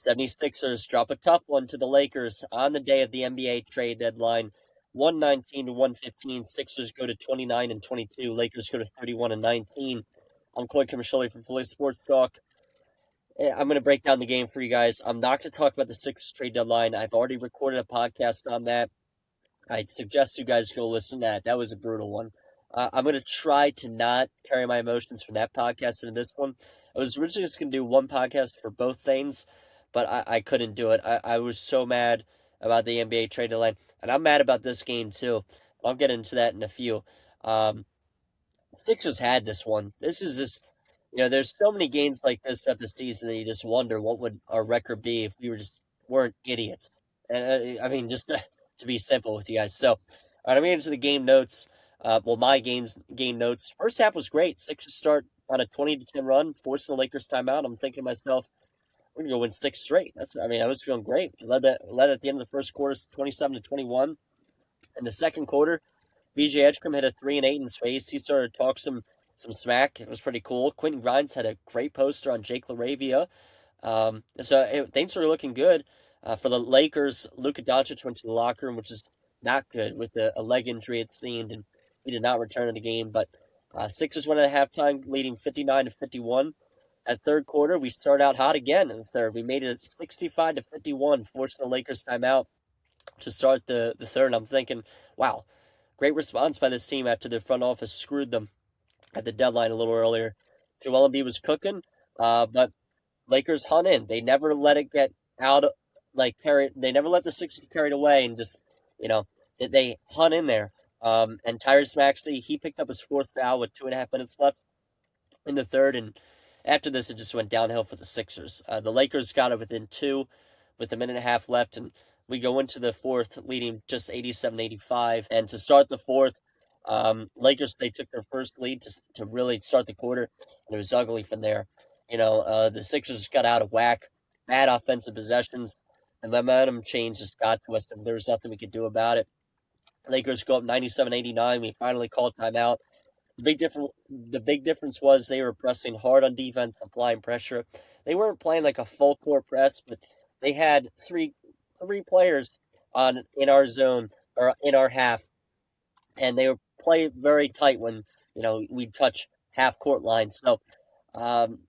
76ers drop a tough one to the Lakers on the day of the NBA trade deadline. 119 to 115. Sixers go to 29 and 22. Lakers go to 31 and 19. I'm Coy Camiscioli from Philly Sports Talk. I'm going to break down the game for you guys. I'm not going to talk about the Sixers trade deadline. I've already recorded a podcast on that. I'd suggest you guys go listen to that. That was a brutal one. I'm going to try to not carry my emotions from that podcast into this one. I was originally just going to do one podcast for both things, but I couldn't do it. I was so mad about the NBA trade deadline, and I'm mad about this game too. I'll get into that in a few. Sixers had this one. This is just, there's so many games like this throughout the season that you just wonder what would our record be if we weren't idiots. And I mean, just to be simple with you guys. So, all right, I'm getting into the game notes. My game notes. First half was great. Sixers start on a 20-10 run, forcing the Lakers timeout. I'm thinking to myself, we're gonna go win 6 straight. I was feeling great. We led at the end of the first quarter, 27-21. In the second quarter, BJ Edgecombe hit a 3 and 8 in space. He started to talk some smack. It was pretty cool. Quentin Grimes had a great poster on Jake LaRavia. Things were looking good. For the Lakers, Luka Doncic went to the locker room, which is not good with a leg injury it seemed, and he did not return to the game. But Sixers went at halftime, leading 59-51. At third quarter, we started out hot again in the third. We made it 65-51, forcing the Lakers timeout to start the third. I'm thinking, wow, great response by this team after their front office screwed them at the deadline a little earlier. Joel Embiid was cooking, but Lakers hung in. They never let it get out, they never let the Sixers get carried away and just, they hung in there. And Tyrese Maxey, he picked up his fourth foul with 2.5 minutes left in the third, and after this, it just went downhill for the Sixers. The Lakers got it within 2 with a minute and a half left, and we go into the fourth, leading just 87-85. And to start the fourth, Lakers, they took their first lead to really start the quarter, and it was ugly from there. The Sixers got out of whack, bad offensive possessions, and the momentum change just got to us, and there was nothing we could do about it. Lakers go up 97-89. We finally called timeout. The big difference was they were pressing hard on defense, applying pressure. They weren't playing like a full court press, but they had three players in our zone or in our half, and they were play very tight when we'd touch half court line. So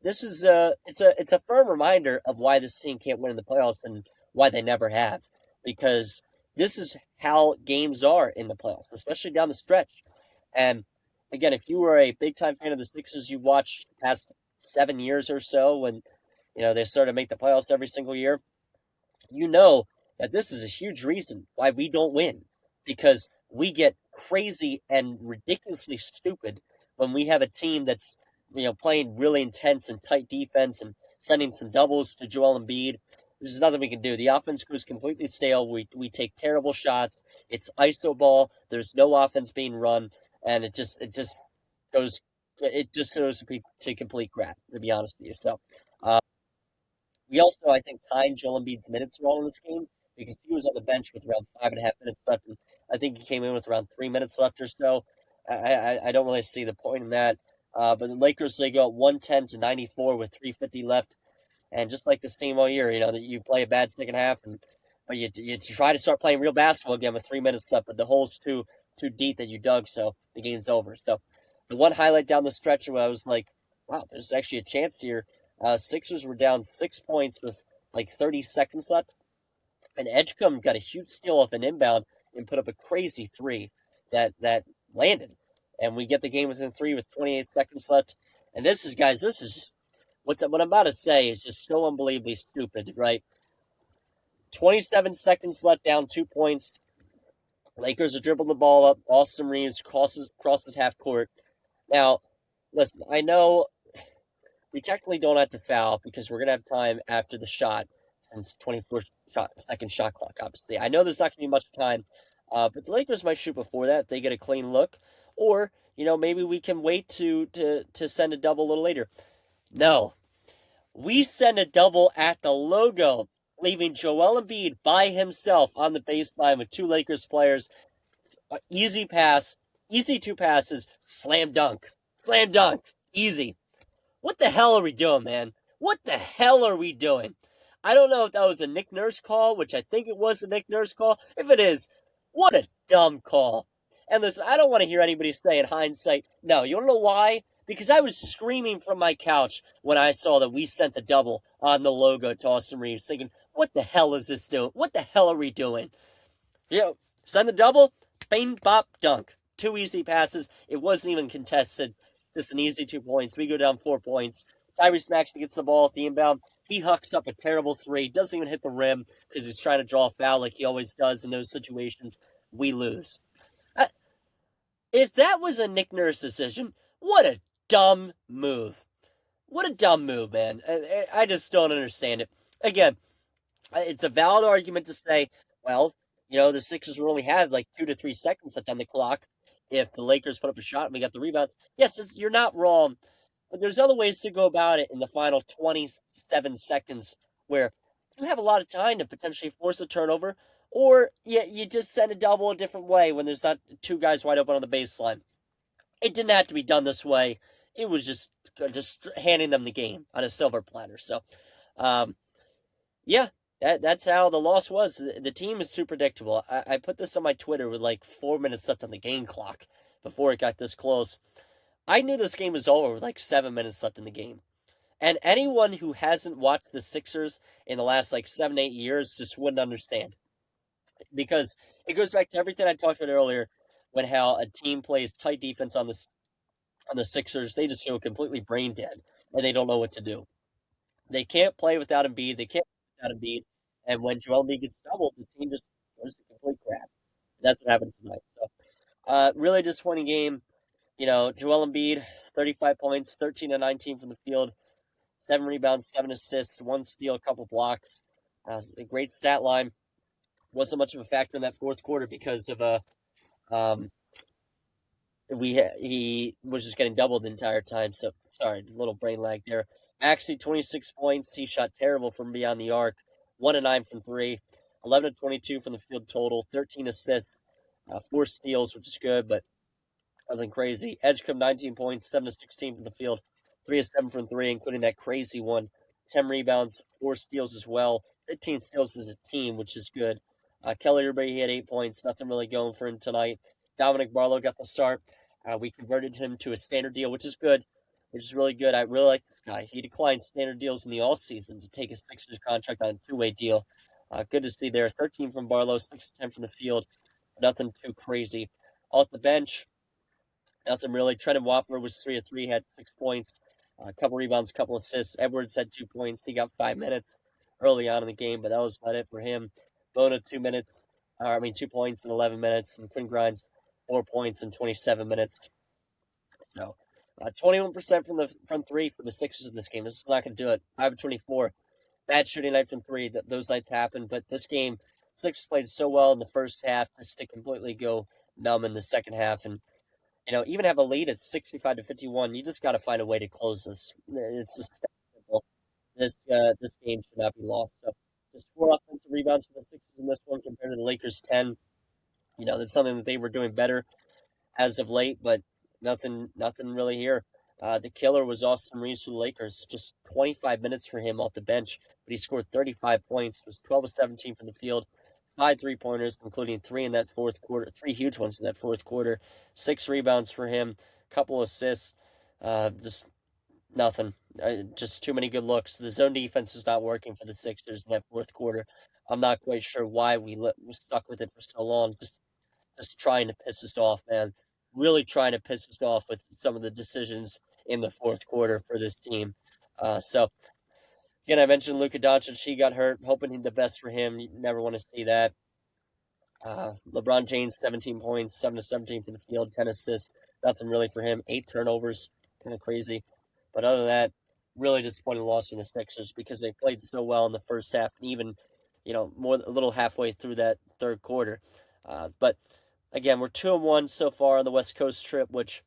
this is it's a firm reminder of why this team can't win in the playoffs and why they never have, because this is how games are in the playoffs, especially down the stretch. And again, if you were a big-time fan of the Sixers, you've watched the past 7 years or so when, they started to make the playoffs every single year, you know that this is a huge reason why we don't win, because we get crazy and ridiculously stupid when we have a team that's, playing really intense and tight defense and sending some doubles to Joel Embiid. There's nothing we can do. The offense goes completely stale. We take terrible shots. It's iso ball. There's no offense being run. And it just goes to complete crap, to be honest with you. So we also, I think, timed Joel Embiid's minutes wrong in this game because he was on the bench with around 5.5 minutes left, and I think he came in with around 3 minutes left or so. I don't really see the point in that. But the Lakers, they go up 110-94 with 3:50 left, and just like this team all year, that you play a bad second half, but you try to start playing real basketball again with 3 minutes left, but the hole's too deep that you dug, so the game's over. So the one highlight down the stretch where I was like, wow, there's actually a chance here. Sixers were down 6 points with like 30 seconds left, and Edgecombe got a huge steal off an inbound and put up a crazy 3 that landed. And we get the game within 3 with 28 seconds left. And this is just, what I'm about to say is just so unbelievably stupid, right? 27 seconds left, down 2 points. Lakers are dribbling the ball up. Austin Reeves crosses half court. Now, listen, I know we technically don't have to foul because we're going to have time after the shot, since 24-second shot clock, obviously. I know there's not going to be much time, but the Lakers might shoot before that if they get a clean look. Or, maybe we can wait to send a double a little later. No. We send a double at the logo, leaving Joel Embiid by himself on the baseline with 2 Lakers players. Easy pass, easy 2 passes, slam dunk. Slam dunk. Easy. What the hell are we doing, man? What the hell are we doing? I don't know if that was a Nick Nurse call, which I think it was a Nick Nurse call. If it is, what a dumb call. And listen, I don't want to hear anybody say in hindsight, no, you don't know why? Because I was screaming from my couch when I saw that we sent the double on the logo to Austin Reeves, thinking, what the hell is this doing? What the hell are we doing? Yeah, send the double, bang, bop, dunk. Two easy passes. It wasn't even contested. Just an easy 2 points. We go down 4 points. Tyrese Maxey gets the ball at the inbound. He hucks up a terrible three. Doesn't even hit the rim because he's trying to draw a foul like he always does in those situations. We lose. If that was a Nick Nurse decision, what a dumb move. What a dumb move, man. I just don't understand it. Again, it's a valid argument to say, well, the Sixers will only have like 2 to 3 seconds left on the clock if the Lakers put up a shot and we got the rebound. Yes, you're not wrong, but there's other ways to go about it in the final 27 seconds where you have a lot of time to potentially force a turnover, or you just send a double a different way when there's not two guys wide open on the baseline. It didn't have to be done this way. It was just handing them the game on a silver platter. So, yeah, that's how the loss was. The team is too predictable. I put this on my Twitter with like 4 minutes left on the game clock before it got this close. I knew this game was over with like 7 minutes left in the game. And anyone who hasn't watched the Sixers in the last like 7, 8 years just wouldn't understand. Because it goes back to everything I talked about earlier when how a team plays tight defense on the Sixers, they just feel completely brain dead and they don't know what to do. They can't play without Embiid. They can't play without Embiid. And when Joel Embiid gets doubled, the team just goes to complete crap. That's what happened tonight. So, really disappointing game. Joel Embiid, 35 points, 13 to 19 from the field, 7 rebounds, 7 assists, 1 steal, a couple blocks. A great stat line. Wasn't much of a factor in that fourth quarter because of um, he was just getting doubled the entire time. So sorry, a little brain lag there. Actually, 26 points. He shot terrible from beyond the arc. 1 to 9 from three. 11 to 22 from the field total. 13 assists. 4 steals, which is good, but nothing crazy. Edgecombe 19 points. 7 to 16 from the field. 3 of 7 from three, including that crazy one. 10 rebounds. 4 steals as well. 15 steals as a team, which is good. Kelly Oubre, he had 8 points. Nothing really going for him tonight. Dominic Barlow got the start. We converted him to a standard deal, which is good, which is really good. I really like this guy. He declined standard deals in the all season to take a Sixers contract on a two-way deal. Good to see there. 13 from Barlow, 6 to 10 from the field. Nothing too crazy. Off the bench, nothing really. Trendon Watford was 3 of 3, had 6 points, a couple rebounds, a couple assists. Edwards had 2 points. He got 5 minutes early on in the game, but that was about it for him. Bona 2 minutes, 2 points in 11 minutes, and Quinn Grimes 4 points in 27 minutes. So, 21% from three for the Sixers in this game. This is not going to do it. 5 of 24. Bad shooting night from three. Those nights happen, but this game, Sixers played so well in the first half just to completely go numb in the second half, and even have a lead at 65 to 51. You just got to find a way to close this. It's just that simple. This game should not be lost. So, just 4 offensive rebounds for the Sixers in this one compared to the Lakers 10. That's something that they were doing better as of late, but nothing really here. The killer was Austin Reeves for the Lakers. Just 25 minutes for him off the bench, but he scored 35 points. Was 12 of 17 from the field, 5 3-pointers, including three in that fourth quarter, three huge ones in that fourth quarter. 6 rebounds for him, couple assists. Just nothing. Just too many good looks. The zone defense is not working for the Sixers in that fourth quarter. I'm not quite sure why we stuck with it for so long. Just trying to piss us off, man. Really trying to piss us off with some of the decisions in the fourth quarter for this team. So again, I mentioned Luka Doncic. He got hurt. Hoping the best for him. You never want to see that. LeBron James, 17 points, 7 to 17 for the field, 10 assists. Nothing really for him. 8 turnovers. Kind of crazy. But other than that, really disappointing loss for the Sixers because they played so well in the first half and even, a little halfway through that third quarter. But again, we're 2-1 so far on the West Coast trip, which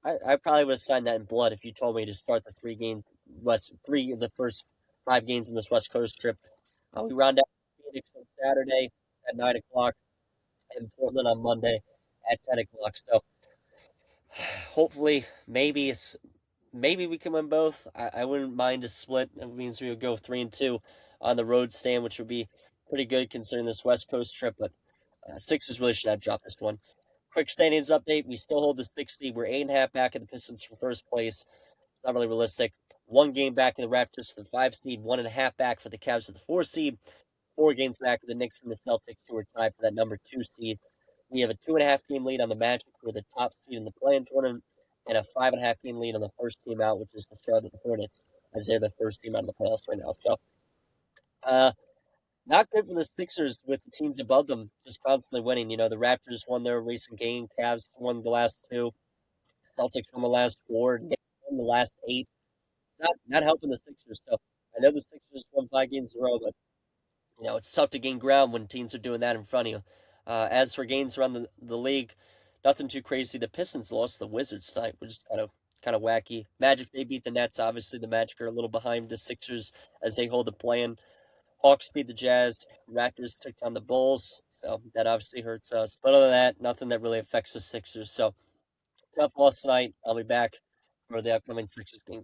I probably would have signed that in blood if you told me to start the three of the first 5 games in this West Coast trip. We round out Phoenix on Saturday at 9 o'clock and Portland on Monday at 10 o'clock. So hopefully, maybe maybe we can win both. I wouldn't mind a split. That means we would go 3-2 on the road stand, which would be pretty good considering this West Coast trip. But Sixers really should have dropped this one. Quick standings update. We still hold the 60. We're 8.5 back of the Pistons for first place. It's not really realistic. One game back of the Raptors for the 5 seed. 1.5 back for the Cavs for the 4 seed. 4 games back of the Knicks and the Celtics, who are tied for that number 2 seed. We have a 2.5 game lead on the Magic, who are the top seed in the play-in tournament, and a 5.5 game lead on the first team out, which is the Charlotte Hornets, as they're the first team out of the playoffs right now. So, uh, not good for the Sixers with the teams above them just constantly winning. You know, the Raptors won their recent game, Cavs won the last two, Celtics won the last four, Knicks won the last eight. It's not helping the Sixers. So I know the Sixers won 5 games in a row, but it's tough to gain ground when teams are doing that in front of you. As for games around the league, nothing too crazy. The Pistons lost the Wizards tonight, which is kind of wacky. Magic, they beat the Nets. Obviously, the Magic are a little behind the Sixers as they hold the play-in. Hawks beat the Jazz. Raptors took down the Bulls, so that obviously hurts us. But other than that, nothing that really affects the Sixers. So tough loss tonight. I'll be back for the upcoming Sixers game, guys.